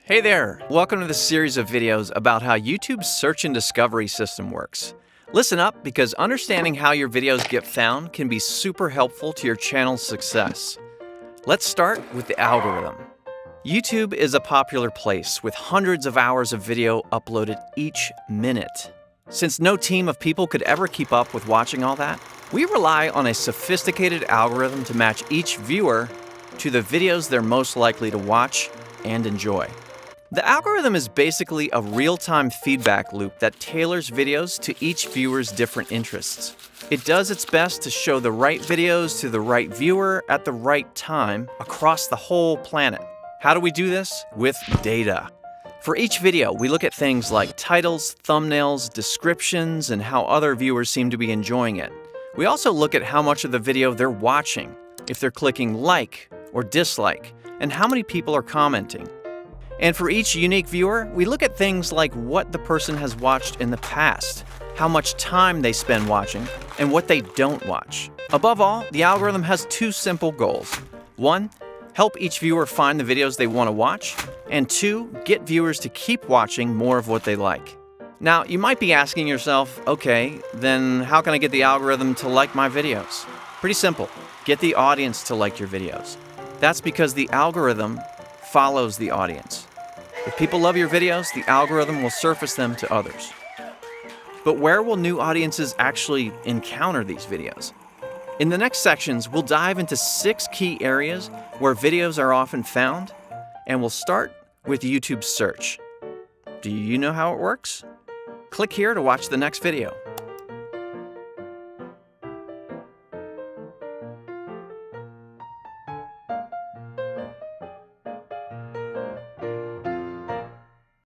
Hey there! Welcome to this series of videos about how YouTube's search and discovery system works. Listen up, because understanding how your videos get found can be super helpful to your channel's success. Let's start with the algorithm. YouTube is a popular place with hundreds of hours of video uploaded each minute. Since no team of people could ever keep up with watching all that, we rely on a sophisticated algorithm to match each viewer to the videos they're most likely to watch and enjoy. The algorithm is basically a real-time feedback loop that tailors videos to each viewer's different interests. It does its best to show the right videos to the right viewer at the right time across the whole planet. How do we do this? With data. For each video, we look at things like titles, thumbnails, descriptions, and how other viewers seem to be enjoying it. We also look at how much of the video they're watching, if they're clicking like or dislike, and how many people are commenting. And for each unique viewer, we look at things like what the person has watched in the past, how much time they spend watching, and what they don't watch. Above all, the algorithm has two simple goals. 1, help each viewer find the videos they want to watch, and 2, get viewers to keep watching more of what they like. Now, you might be asking yourself, okay, then how can I get the algorithm to like my videos? Pretty simple. Get the audience to like your videos. That's because the algorithm follows the audience. If people love your videos, the algorithm will surface them to others. But where will new audiences actually encounter these videos? In the next sections, we'll dive into 6 key areas where videos are often found, and we'll start with YouTube search. Do you know how it works? Click here to watch the next video.